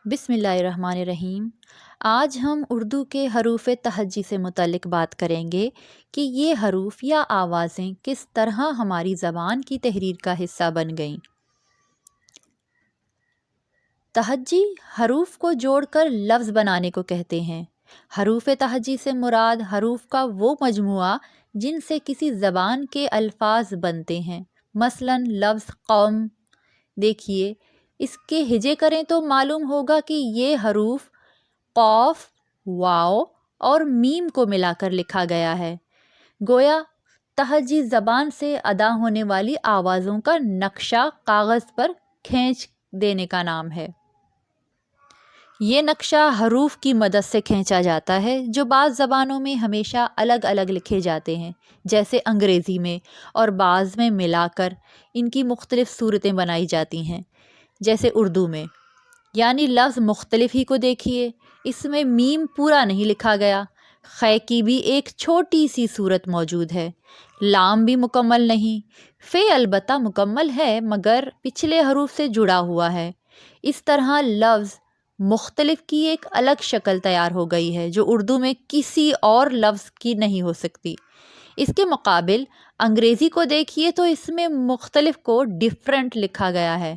بسم اللہ الرحمن الرحیم۔ آج ہم اردو کے حروف تہجی سے متعلق بات کریں گے کہ یہ حروف یا آوازیں کس طرح ہماری زبان کی تحریر کا حصہ بن گئیں۔ تہجی حروف کو جوڑ کر لفظ بنانے کو کہتے ہیں۔ حروف تہجی سے مراد حروف کا وہ مجموعہ جن سے کسی زبان کے الفاظ بنتے ہیں، مثلاً لفظ قوم۔ دیکھیے، اس کے ہجے کریں تو معلوم ہوگا کہ یہ حروف قاف، واو اور میم کو ملا کر لکھا گیا ہے۔ گویا تہجی زبان سے ادا ہونے والی آوازوں کا نقشہ کاغذ پر کھینچ دینے کا نام ہے۔ یہ نقشہ حروف کی مدد سے کھینچا جاتا ہے جو بعض زبانوں میں ہمیشہ الگ الگ لکھے جاتے ہیں، جیسے انگریزی میں، اور بعض میں ملا کر ان کی مختلف صورتیں بنائی جاتی ہیں، جیسے اردو میں۔ یعنی لفظ مختلف ہی کو دیکھیے، اس میں میم پورا نہیں لکھا گیا، خے کی بھی ایک چھوٹی سی صورت موجود ہے، لام بھی مکمل نہیں، فے البتہ مکمل ہے مگر پچھلے حروف سے جڑا ہوا ہے۔ اس طرح لفظ مختلف کی ایک الگ شکل تیار ہو گئی ہے جو اردو میں کسی اور لفظ کی نہیں ہو سکتی۔ اس کے مقابل انگریزی کو دیکھیے تو اس میں مختلف کو ڈیفرنٹ لکھا گیا ہے۔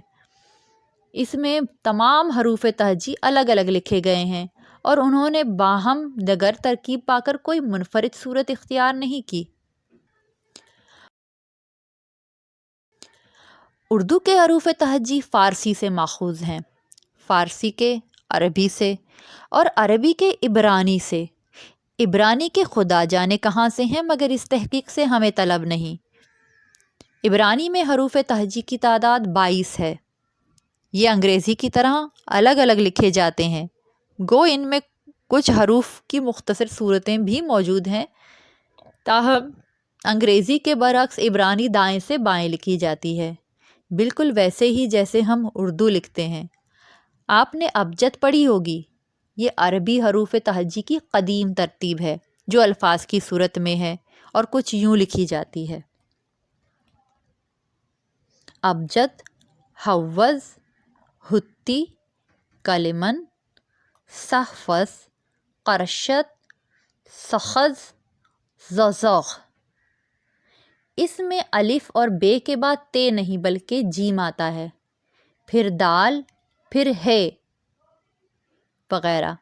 اس میں تمام حروف تہجی الگ الگ لکھے گئے ہیں اور انہوں نے باہم دیگر ترکیب پا کر کوئی منفرد صورت اختیار نہیں کی۔ اردو کے حروف تہجی فارسی سے ماخوذ ہیں، فارسی کے عربی سے اور عربی کے عبرانی سے۔ عبرانی کے خدا جانے کہاں سے ہیں مگر اس تحقیق سے ہمیں طلب نہیں۔ عبرانی میں حروف تہجی کی تعداد 22 ہے۔ یہ انگریزی کی طرح الگ الگ لکھے جاتے ہیں، گو ان میں کچھ حروف کی مختصر صورتیں بھی موجود ہیں، تاہم انگریزی کے برعکس عبرانی دائیں سے بائیں لکھی جاتی ہے، بالکل ویسے ہی جیسے ہم اردو لکھتے ہیں۔ آپ نے ابجد پڑھی ہوگی، یہ عربی حروف تہجی کی قدیم ترتیب ہے جو الفاظ کی صورت میں ہے اور کچھ یوں لکھی جاتی ہے: ابجد، حوض، ہتی، کلمن، صحفظ، قرشت، سخز، زوزوخ۔ اس میں الف اور بے کے بعد تے نہیں بلکہ جیم آتا ہے، پھر دال، پھر ہے وغیرہ۔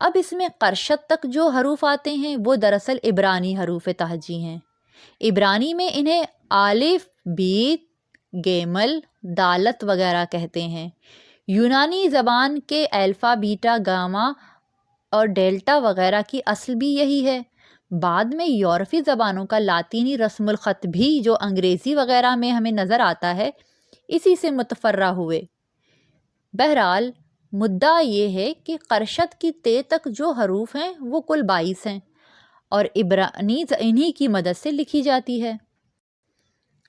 اب اس میں قرشت تک جو حروف آتے ہیں وہ دراصل عبرانی حروف تہجی ہیں۔ عبرانی میں انہیں الف، بیت، گیمل، دالت وغیرہ کہتے ہیں۔ یونانی زبان کے الفا، بیٹا، گاما اور ڈیلٹا وغیرہ کی اصل بھی یہی ہے۔ بعد میں یورپی زبانوں کا لاطینی رسم الخط بھی جو انگریزی وغیرہ میں ہمیں نظر آتا ہے اسی سے متفرع ہوئے۔ بہرحال مدعا یہ ہے کہ قرشت کی تے تک جو حروف ہیں وہ کل 22 ہیں اور عبرانی انہی کی مدد سے لکھی جاتی ہے۔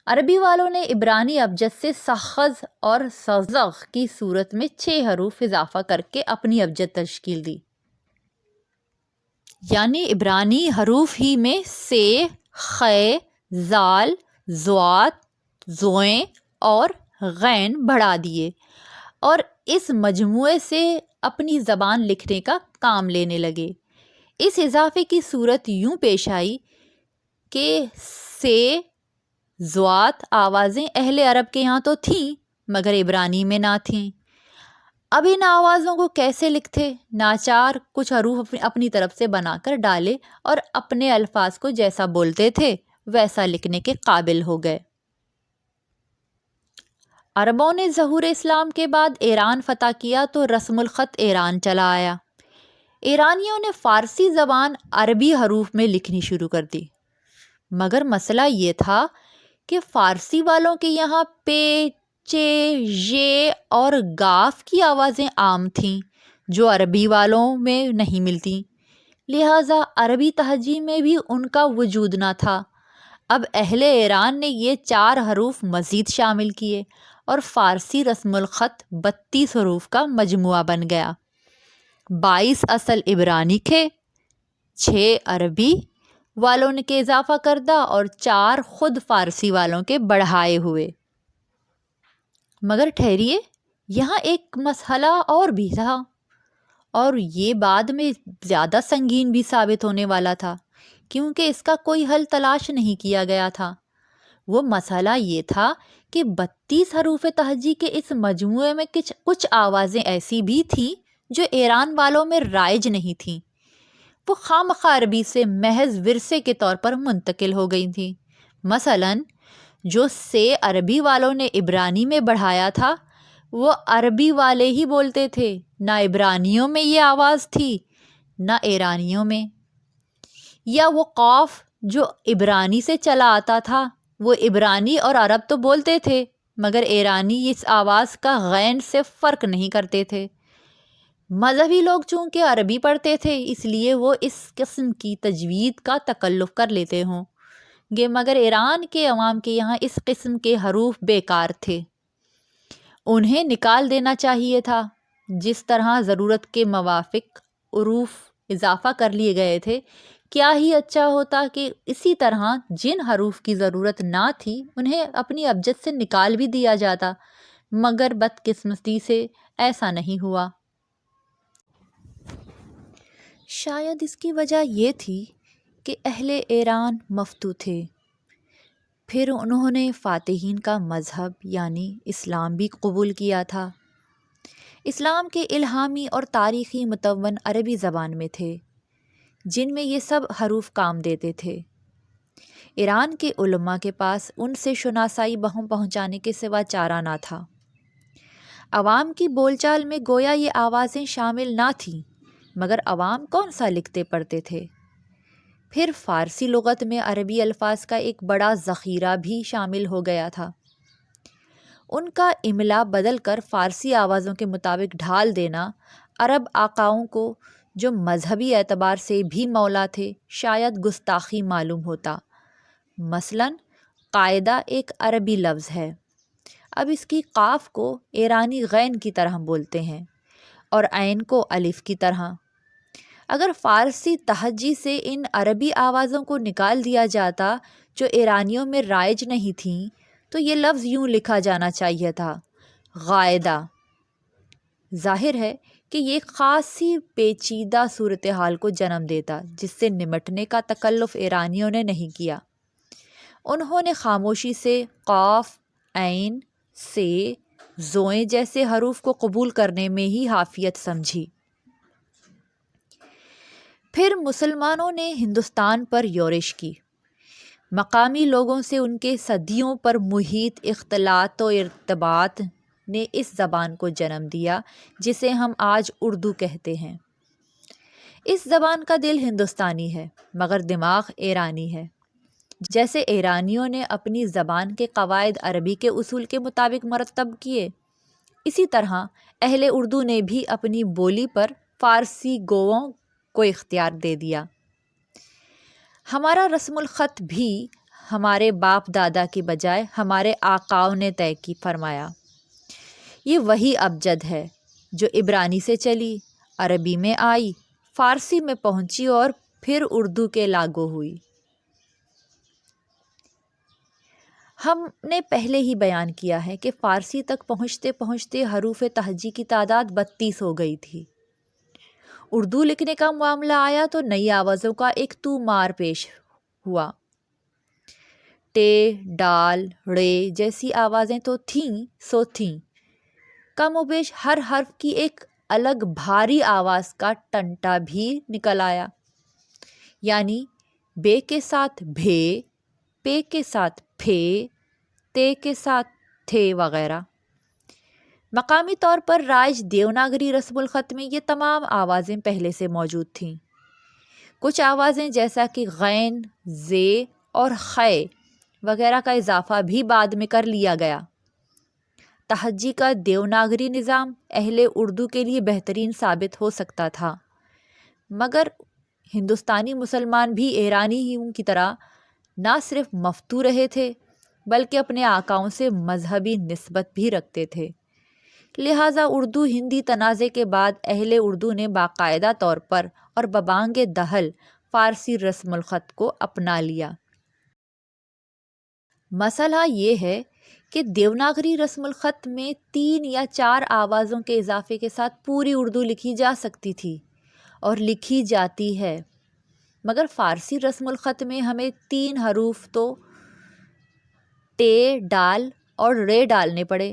عربی والوں نے عبرانی ابجد سے سخز اور سوزغ کی صورت میں 6 حروف اضافہ کر کے اپنی ابجد تشکیل دی۔ یعنی عبرانی حروف ہی میں سے، خے، زال، زوات، زوئیں اور غین بڑھا دیے اور اس مجموعے سے اپنی زبان لکھنے کا کام لینے لگے۔ اس اضافے کی صورت یوں پیش آئی کہ سے، زوات آوازیں اہل عرب کے یہاں تو تھیں مگر عبرانی میں نہ تھیں۔ اب ان آوازوں کو کیسے لکھتے؟ ناچار کچھ حروف اپنی طرف سے بنا کر ڈالے اور اپنے الفاظ کو جیسا بولتے تھے ویسا لکھنے کے قابل ہو گئے۔ عربوں نے ظہور اسلام کے بعد ایران فتح کیا تو رسم الخط ایران چلا آیا۔ ایرانیوں نے فارسی زبان عربی حروف میں لکھنی شروع کر دی، مگر مسئلہ یہ تھا کہ فارسی والوں کے یہاں پے، چے، ژے اور گاف کی آوازیں عام تھیں جو عربی والوں میں نہیں ملتیں، لہٰذا عربی تہجی میں بھی ان کا وجود نہ تھا۔ اب اہل ایران نے یہ 4 حروف مزید شامل کیے اور فارسی رسم الخط 32 حروف کا مجموعہ بن گیا۔ 22 اصل عبرانی کے، 6 عربی والوں نے کے اضافہ کردہ اور 4 خود فارسی والوں کے بڑھائے ہوئے۔ مگر ٹھہریے، یہاں ایک مسئلہ اور بھی تھا، اور یہ بعد میں زیادہ سنگین بھی ثابت ہونے والا تھا، کیونکہ اس کا کوئی حل تلاش نہیں کیا گیا تھا۔ وہ مسئلہ یہ تھا کہ 32 حروف تہجی کے اس مجموعے میں کچھ آوازیں ایسی بھی تھیں جو ایران والوں میں رائج نہیں تھیں، وہ خامخواہ عربی سے محض ورثے کے طور پر منتقل ہو گئی تھیں۔ مثلاً جو سے عربی والوں نے عبرانی میں بڑھایا تھا وہ عربی والے ہی بولتے تھے، نہ عبرانیوں میں یہ آواز تھی نہ ایرانیوں میں۔ یا وہ قاف جو عبرانی سے چلا آتا تھا، وہ عبرانی اور عرب تو بولتے تھے مگر ایرانی اس آواز کا غین سے فرق نہیں کرتے تھے۔ مذہبی لوگ چونکہ عربی پڑھتے تھے اس لیے وہ اس قسم کی تجوید کا تکلف کر لیتے ہوں گے، مگر ایران کے عوام کے یہاں اس قسم کے حروف بیکار تھے، انہیں نکال دینا چاہیے تھا۔ جس طرح ضرورت کے موافق حروف اضافہ کر لیے گئے تھے، کیا ہی اچھا ہوتا کہ اسی طرح جن حروف کی ضرورت نہ تھی انہیں اپنی ابجد سے نکال بھی دیا جاتا، مگر بدقسمتی سے ایسا نہیں ہوا۔ شاید اس کی وجہ یہ تھی کہ اہل ایران مفتو تھے، پھر انہوں نے فاتحین کا مذہب یعنی اسلام بھی قبول کیا تھا۔ اسلام کے الہامی اور تاریخی متون عربی زبان میں تھے جن میں یہ سب حروف کام دیتے تھے۔ ایران کے علماء کے پاس ان سے شناسائی بہم پہنچانے کے سوا چارہ نہ تھا۔ عوام کی بول چال میں گویا یہ آوازیں شامل نہ تھیں، مگر عوام کون سا لکھتے پڑھتے تھے؟ پھر فارسی لغت میں عربی الفاظ کا ایک بڑا ذخیرہ بھی شامل ہو گیا تھا، ان کا املا بدل کر فارسی آوازوں کے مطابق ڈھال دینا عرب آقاؤں کو جو مذہبی اعتبار سے بھی مولا تھے شاید گستاخی معلوم ہوتا۔ مثلاً قاعدہ ایک عربی لفظ ہے، اب اس کی قاف کو ایرانی غین کی طرح بولتے ہیں اور عین کو الف کی طرح۔ اگر فارسی تہجی سے ان عربی آوازوں کو نکال دیا جاتا جو ایرانیوں میں رائج نہیں تھیں تو یہ لفظ یوں لکھا جانا چاہیے تھا، قاعدہ۔ ظاہر ہے کہ یہ خاصی پیچیدہ صورتحال کو جنم دیتا جس سے نمٹنے کا تکلف ایرانیوں نے نہیں کیا۔ انہوں نے خاموشی سے قاف، عین، سے، زوئیں جیسے حروف کو قبول کرنے میں ہی عافیت سمجھی۔ پھر مسلمانوں نے ہندوستان پر یورش کی، مقامی لوگوں سے ان کے صدیوں پر محیط اختلاط و ارتباط نے اس زبان کو جنم دیا جسے ہم آج اردو کہتے ہیں۔ اس زبان کا دل ہندوستانی ہے مگر دماغ ایرانی ہے۔ جیسے ایرانیوں نے اپنی زبان کے قواعد عربی کے اصول کے مطابق مرتب کیے، اسی طرح اہل اردو نے بھی اپنی بولی پر فارسی گوؤں کو اختیار دے دیا۔ ہمارا رسم الخط بھی ہمارے باپ دادا کی بجائے ہمارے آقاؤں نے طے کی فرمایا۔ یہ وہی ابجد ہے جو عبرانی سے چلی، عربی میں آئی، فارسی میں پہنچی اور پھر اردو کے لاگو ہوئی۔ ہم نے پہلے ہی بیان کیا ہے کہ فارسی تک پہنچتے پہنچتے حروف تہجی کی تعداد 32 ہو گئی تھی۔ اردو لکھنے کا معاملہ آیا تو نئی آوازوں کا ایک طومار پیش ہوا۔ ٹے، ڈال، ڑے جیسی آوازیں تو تھیں سو تھیں، کم و بیش ہر حرف کی ایک الگ بھاری آواز کا ٹنٹا بھی نکل آیا، یعنی بے کے ساتھ بھے، پے کے ساتھ پھے، تے کے ساتھ تھے وغیرہ۔ مقامی طور پر رائج دیوناگری رسم الخط میں یہ تمام آوازیں پہلے سے موجود تھیں۔ کچھ آوازیں جیسا کہ غین، زے اور خے وغیرہ کا اضافہ بھی بعد میں کر لیا گیا۔ تہجی کا دیوناگری نظام اہل اردو کے لیے بہترین ثابت ہو سکتا تھا، مگر ہندوستانی مسلمان بھی ایرانیوں کی طرح نہ صرف مفتو رہے تھے بلکہ اپنے آقاؤں سے مذہبی نسبت بھی رکھتے تھے، لہٰذا اردو ہندی تنازع کے بعد اہل اردو نے باقاعدہ طور پر اور ببانگ دہل فارسی رسم الخط کو اپنا لیا۔ مسئلہ یہ ہے کہ دیوناگری رسم الخط میں 3 یا 4 آوازوں کے اضافے کے ساتھ پوری اردو لکھی جا سکتی تھی اور لکھی جاتی ہے، مگر فارسی رسم الخط میں ہمیں 3 حروف تو ٹ، ڈال اور رے ڈالنے پڑے،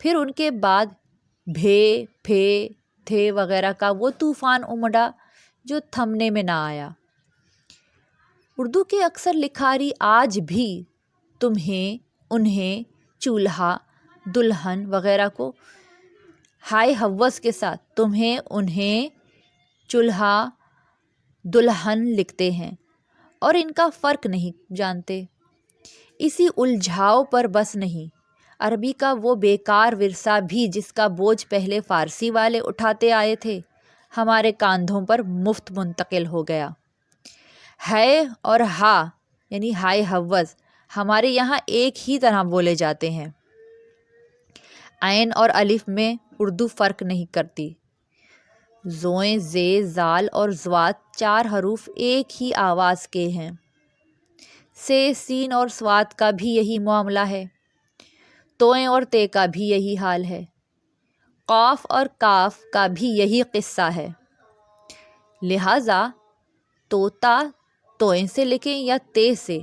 پھر ان کے بعد بھے، پھے، تھے وغیرہ کا وہ طوفان امڑا جو تھمنے میں نہ آیا۔ اردو کے اکثر لکھاری آج بھی تمہیں، انہیں، چولہا، دلہن وغیرہ کو ہائے ہوس کے ساتھ تمہیں، انہیں، چولہا، دلہن لکھتے ہیں اور ان کا فرق نہیں جانتے۔ اسی الجھاؤ پر بس نہیں، عربی کا وہ بیکار ورثہ بھی جس کا بوجھ پہلے فارسی والے اٹھاتے آئے تھے، ہمارے کاندھوں پر مفت منتقل ہو گیا۔ ہے اور ہا یعنی ہائے ہوس ہمارے یہاں ایک ہی طرح بولے جاتے ہیں۔ عین اور الف میں اردو فرق نہیں کرتی۔ زوئیں، زے، زال اور زوات 4 حروف ایک ہی آواز کے ہیں۔ سے، سین اور صوات کا بھی یہی معاملہ ہے۔ توئیں اور تے کا بھی یہی حال ہے۔ قاف اور کاف کا بھی یہی قصہ ہے۔ لہٰذا طوطا توئیں سے لکھیں یا تے سے،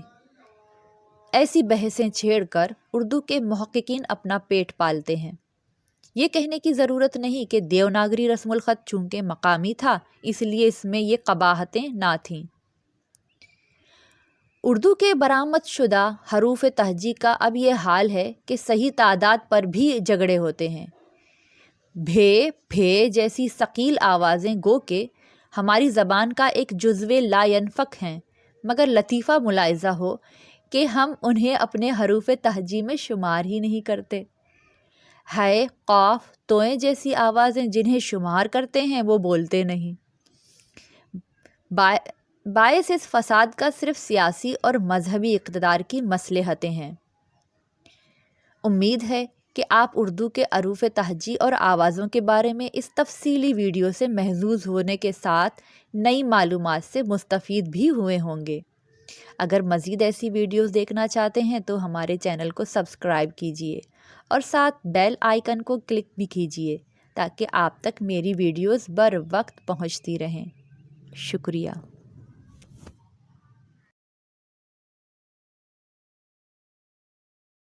ایسی بحثیں چھیڑ کر اردو کے محققین اپنا پیٹ پالتے ہیں۔ یہ کہنے کی ضرورت نہیں کہ دیوناگری رسم الخط چونکہ مقامی تھا اس لیے اس میں یہ قباحتیں نہ تھیں۔ اردو کے برآمد شدہ حروف تہجی کا اب یہ حال ہے کہ صحیح تعداد پر بھی جھگڑے ہوتے ہیں۔ بھے، پھے جیسی ثقیل آوازیں گو کہ ہماری زبان کا ایک جزو لا ینفک ہیں، مگر لطیفہ ملاحظہ ہو کہ ہم انہیں اپنے حروف تہجی میں شمار ہی نہیں کرتے۔ ہے، قاف، توئیں جیسی آوازیں جنہیں شمار کرتے ہیں وہ بولتے نہیں۔ باعث اس فساد کا صرف سیاسی اور مذہبی اقتدار کی مصلحتیں ہیں۔ امید ہے کہ آپ اردو کے حروف تہجی اور آوازوں کے بارے میں اس تفصیلی ویڈیو سے محظوظ ہونے کے ساتھ نئی معلومات سے مستفید بھی ہوئے ہوں گے۔ اگر مزید ایسی ویڈیوز دیکھنا چاہتے ہیں تو ہمارے چینل کو سبسکرائب کیجیے اور ساتھ بیل آئیکن کو کلک بھی کیجیے تاکہ آپ تک میری ویڈیوز بر وقت پہنچتی رہیں۔ شکریہ۔